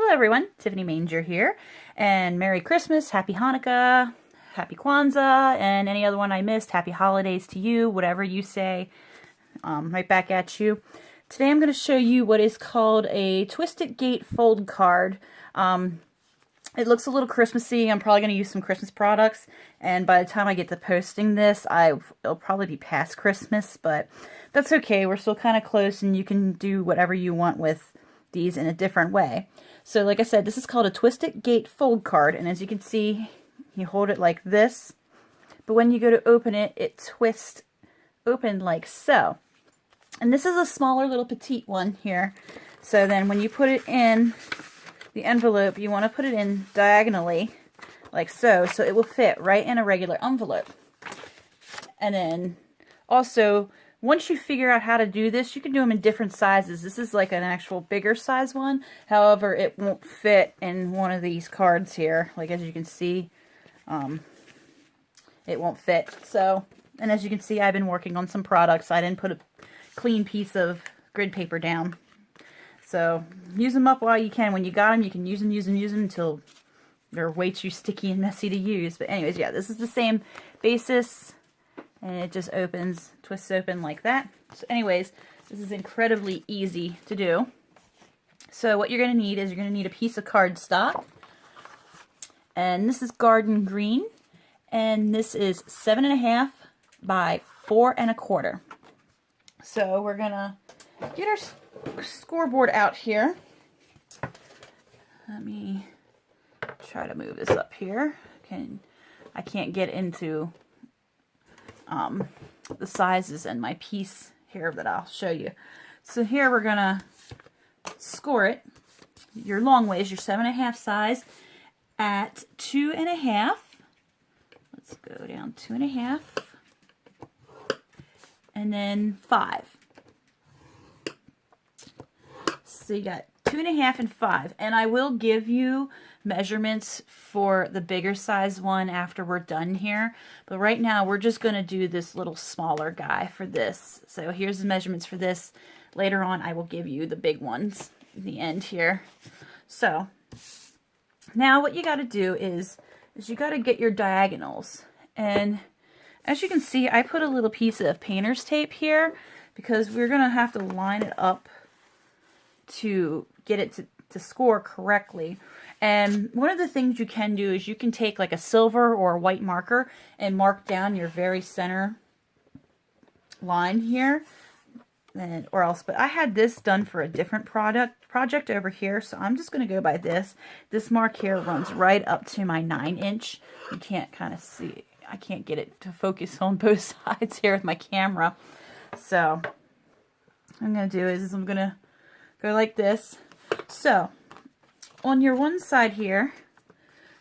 Hello everyone, Tiffany Manger here, and Merry Christmas, Happy Hanukkah, Happy Kwanzaa, and any other one I missed, Happy Holidays to you, whatever you say, right back at you. Today I'm going to show you what is called a Twisted Gate fold card. It looks a little Christmassy. I'm probably going to use some Christmas products, and by the time I get to posting this, it'll probably be past Christmas, but that's okay. We're still kind of close, and you can do whatever you want with these in a different way. So like I said, this is called a Twisted Gate fold card, and as you can see, you hold it like this, but when you go to open it, it twists open like so. And this is a smaller little petite one here. So then when you put it in the envelope, you want to put it in diagonally like so, so it will fit right in a regular envelope. And then also, once you figure out how to do this, you can do them in different sizes. This is like an actual bigger size one. However, it won't fit in one of these cards here. Like as you can see, it won't fit. So, and as you can see, I've been working on some products. I didn't put a clean piece of grid paper down. So use them up while you can. When you got them, you can use them until they're way too sticky and messy to use. But anyways, yeah, this is the same basis. And it just opens, twists open like that. So anyways, this is incredibly easy to do. So what you're going to need is you're going to need a piece of cardstock. And this is Garden Green. And this is 7.5 by 4.25. So we're going to get our scoreboard out here. Let me try to move this up here. I can't get into the sizes in my piece here that I'll show you. So here we're gonna score it, your long ways, your 7.5 size at 2.5. Let's go down 2.5 and then 5. So you got 2.5 and 5, and I will give you measurements for the bigger size one after we're done here, but right now we're just going to do this little smaller guy for this. So here's the measurements for this. Later on I will give you the big ones in the end here. So now what you got to do is you got to get your diagonals, and as you can see, I put a little piece of painter's tape here because we're going to have to line it up to get it to score correctly. And one of the things you can do is you can take like a silver or a white marker and mark down your very center line here. Or else, but I had this done for a different project over here, so I'm just going to go by this. This mark here runs right up to my 9-inch. You can't kind of see, I can't get it to focus on both sides here with my camera. So what I'm going to do is I'm going to go like this. So on your one side here,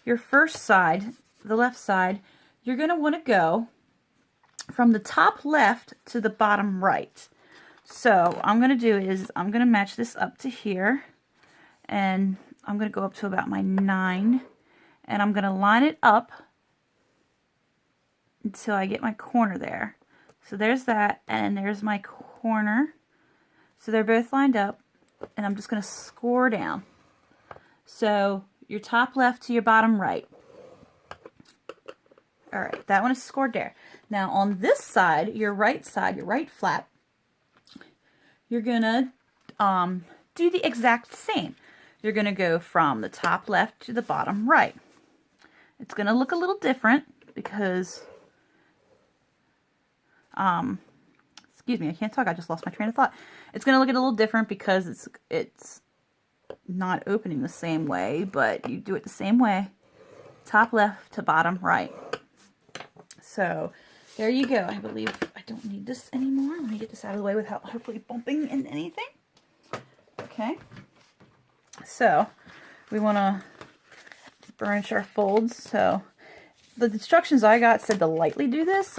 your first side, the left side, you're going to want to go from the top left to the bottom right. So what I'm going to do is I'm going to match this up to here, and I'm going to go up to about my 9, and I'm going to line it up until I get my corner there. So there's that, and there's my corner. So they're both lined up, and I'm just going to score down. So your top left to your bottom right. Alright, that one is scored there. Now on this side, your right flap, you're going to do the exact same. You're going to go from the top left to the bottom right. It's going to look a little different because, excuse me, I can't talk, I just lost my train of thought. It's going to look a little different because it's not opening the same way, but you do it the same way. Top left to bottom right. So there you go. I believe I don't need this anymore. Let me get this out of the way without hopefully bumping into anything. Okay. So we want to burnish our folds. So the instructions I got said to lightly do this.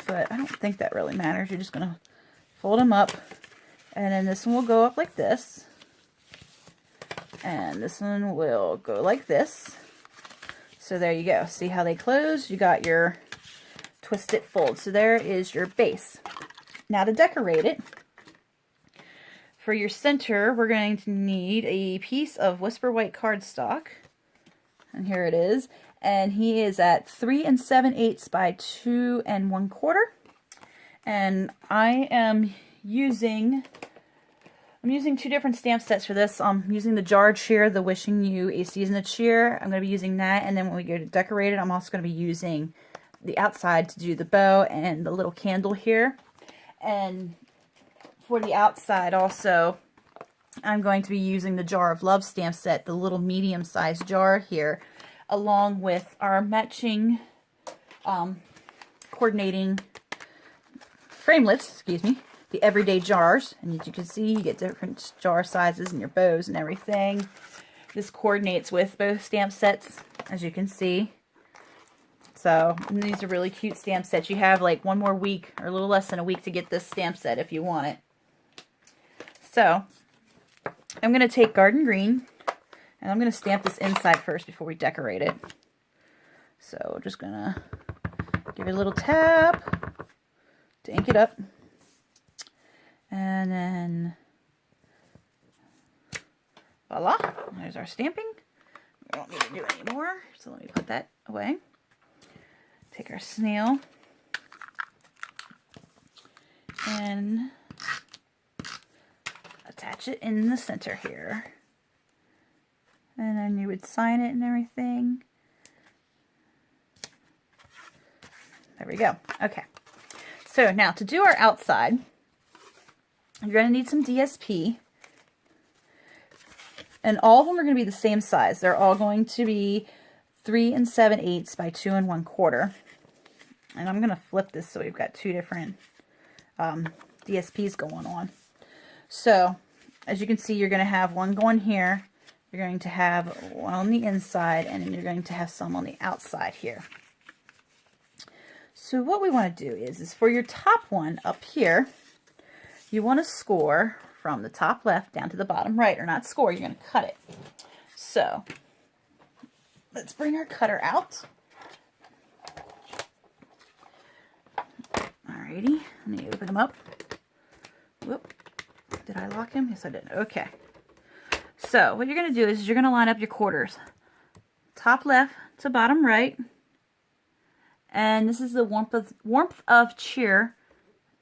But I don't think that really matters. You're just going to fold them up, and then this one will go up like this. And this one will go like this. So there you go. See how they close? You got your twisted fold. So there is your base. Now to decorate it, for your center, we're going to need a piece of Whisper White cardstock. And here it is. And he is at 3 7/8 by 2 1/4. And I'm using 2 different stamp sets for this. I'm using the Jar Cheer, the Wishing You a Season of Cheer. I'm going to be using that. And then when we go to decorate it, I'm also going to be using the outside to do the bow and the little candle here. And for the outside also, I'm going to be using the Jar of Love stamp set, the little medium-sized jar here, along with our matching coordinating framelits, excuse me, the everyday jars. And as you can see, you get different jar sizes and your bows and everything. This coordinates with both stamp sets, as you can see. So these are really cute stamp sets. You have like one more week or a little less than a week to get this stamp set if you want it. So I'm going to take Garden Green and I'm going to stamp this inside first before we decorate it. So we're just going to give it a little tap to ink it up. And then voila, there's our stamping. We don't need to do any more, so let me put that away. Take our snail and attach it in the center here. And then you would sign it and everything. There we go. Okay. So now to do our outside, you're going to need some DSP. And all of them are going to be the same size. They're all going to be 3 7/8 by 2 1/4. And I'm going to flip this so we've got 2 different DSPs going on. So, as you can see, you're going to have one going here. You're going to have one on the inside, and then you're going to have some on the outside here. So what we want to do is for your top one up here, you want to score from the top left down to the bottom right, or not score, you're going to cut it. So, let's bring our cutter out. Alrighty, let me open them up. Whoop, did I lock him? Yes, I did. Okay. So, what you're going to do is you're going to line up your quarters. Top left to bottom right. And this is the Warmth of Cheer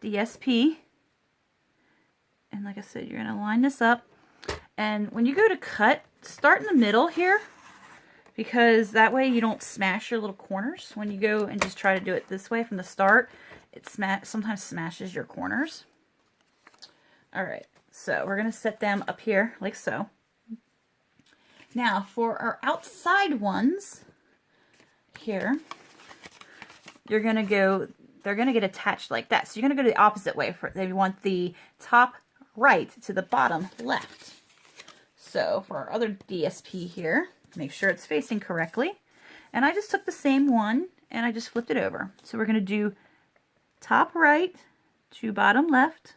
DSP. And like I said, you're going to line this up. And when you go to cut, start in the middle here, because that way you don't smash your little corners. When you go and just try to do it this way from the start, it sometimes smashes your corners. Alright, so we're going to set them up here like so. Now for our outside ones here, you're going to go, they're going to get attached like that. So you're going to go the opposite way. They want the top right to the bottom left. So for our other DSP here, make sure it's facing correctly. And I just took the same one and I just flipped it over. So we're going to do top right to bottom left.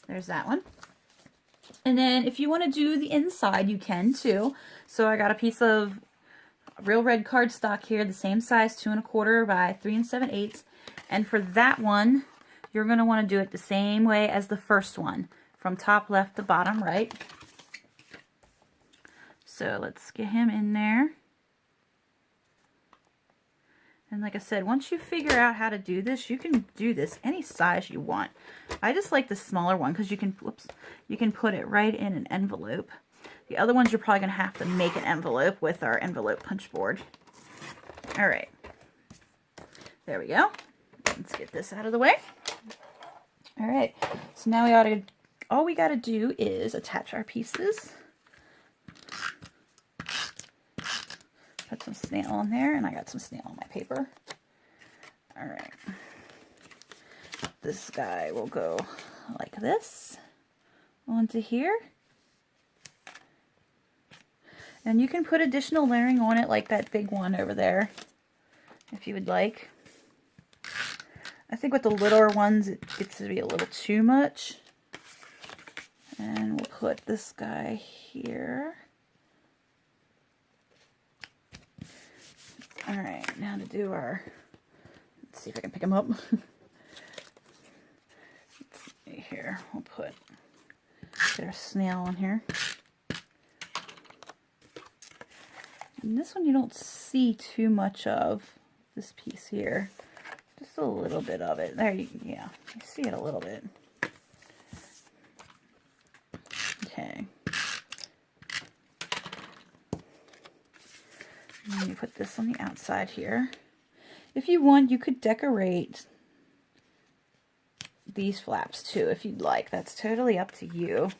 There's that one. And then if you want to do the inside, you can too. So I got a piece of real red cardstock here, the same size, 2 1/4 by 3 7/8. And for that one, you're going to want to do it the same way as the first one, from top left to bottom right. So let's get him in there. And like I said, once you figure out how to do this, you can do this any size you want. I just like the smaller one because you can, you can put it right in an envelope. The other ones you're probably going to have to make an envelope with our envelope punch board. All right. There we go. Let's get this out of the way. All right. So now all we got to do is attach our pieces. Put some snail on there, and I got some snail on my paper. All right. This guy will go like this onto here. And you can put additional layering on it like that big one over there if you would like. I think with the littler ones it gets to be a little too much. And we'll put this guy here. Alright, now to do our Let's see if I can pick them up. Here, we'll get our snail on here. And this one you don't see too much of, this piece here. Just a little bit of it. There, yeah, you see it a little bit. Okay. And then you put this on the outside here. If you want, you could decorate these flaps too, if you'd like. That's totally up to you.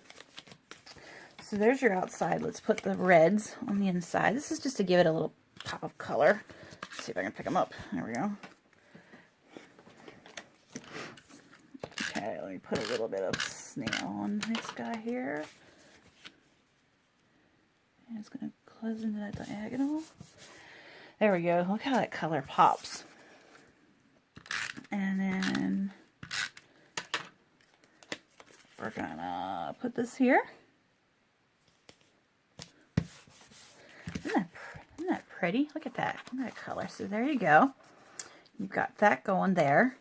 So there's your outside. Let's put the reds on the inside. This is just to give it a little pop of color. Let's see if I can pick them up. There we go. Okay, let me put a little bit of snail on this guy here. And it's going to close into that diagonal. There we go. Look how that color pops. And then we're gonna put this here. Isn't that pretty? Look at that. Look at that color. So there you go. You've got that going there.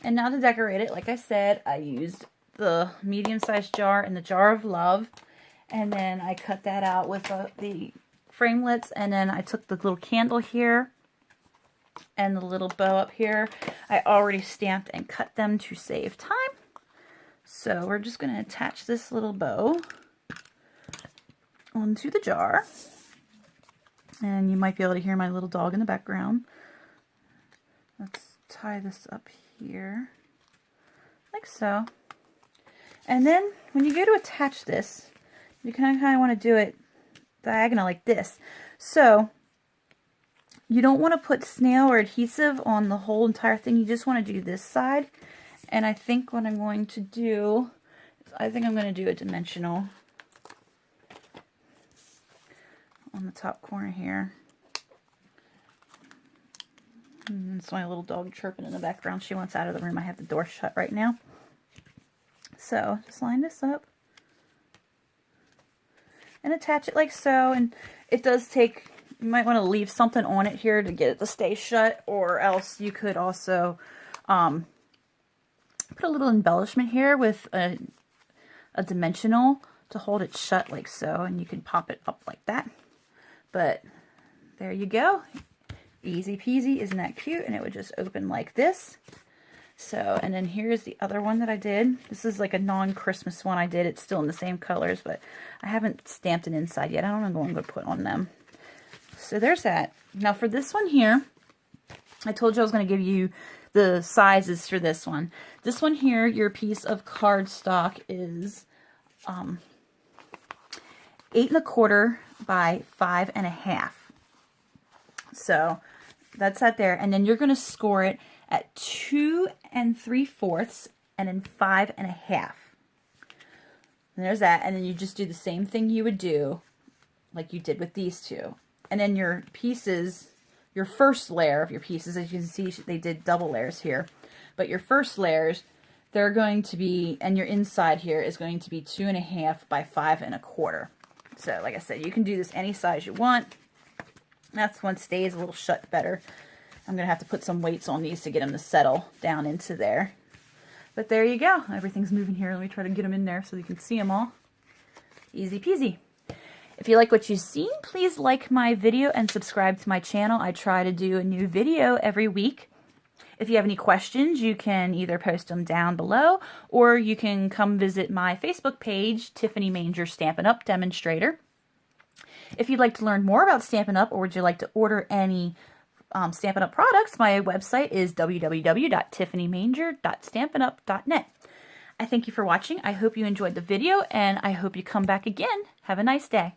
And now to decorate it, like I said, I used the medium-sized jar and the jar of love. And then I cut that out with the framelits. And then I took the little candle here and the little bow up here. I already stamped and cut them to save time. So we're just going to attach this little bow onto the jar. And you might be able to hear my little dog in the background. Let's tie this up here, like so. And then when you go to attach this, you kind of want to do it diagonal like this. So you don't want to put snail or adhesive on the whole entire thing. You just want to do this side. And I think what I'm going to do is I think I'm going to do a dimensional on the top corner here. And it's my little dog chirping in the background. She wants out of the room. I have the door shut right now. So just line this up and attach it like so. And it does take, you might want to leave something on it here to get it to stay shut, or else you could also put a little embellishment here with a dimensional to hold it shut like so, and you can pop it up like that. But there you go. Easy peasy. Isn't that cute? And it would just open like this. So, and then here's the other one that I did. This is like a non-Christmas one I did. It's still in the same colors, but I haven't stamped it inside yet. I don't know what I'm going to put on them. So there's that. Now for this one here, I told you I was going to give you the sizes for this one. This one here, your piece of cardstock is 8 1/4 by 5 1/2. So that's that there. And then you're going to score it at 2 3/4 and then 5 1/2. And there's that. And then you just do the same thing you would do like you did with these two. And then your pieces, your first layer of your pieces, as you can see, they did double layers here. But your first layers, they're going to be, and your inside here is going to be 2 1/2 by 5 1/4. So like I said, you can do this any size you want. That's one stays a little shut better. I'm going to have to put some weights on these to get them to settle down into there. But there you go. Everything's moving here. Let me try to get them in there so you can see them all. Easy peasy. If you like what you've seen, please like my video and subscribe to my channel. I try to do a new video every week. If you have any questions, you can either post them down below, or you can come visit my Facebook page, Tiffany Manger Stampin' Up! Demonstrator. If you'd like to learn more about Stampin' Up! Or would you like to order any Stampin' Up! Products, my website is www.tiffanymanger.stampinup.net. I thank you for watching. I hope you enjoyed the video, and I hope you come back again. Have a nice day.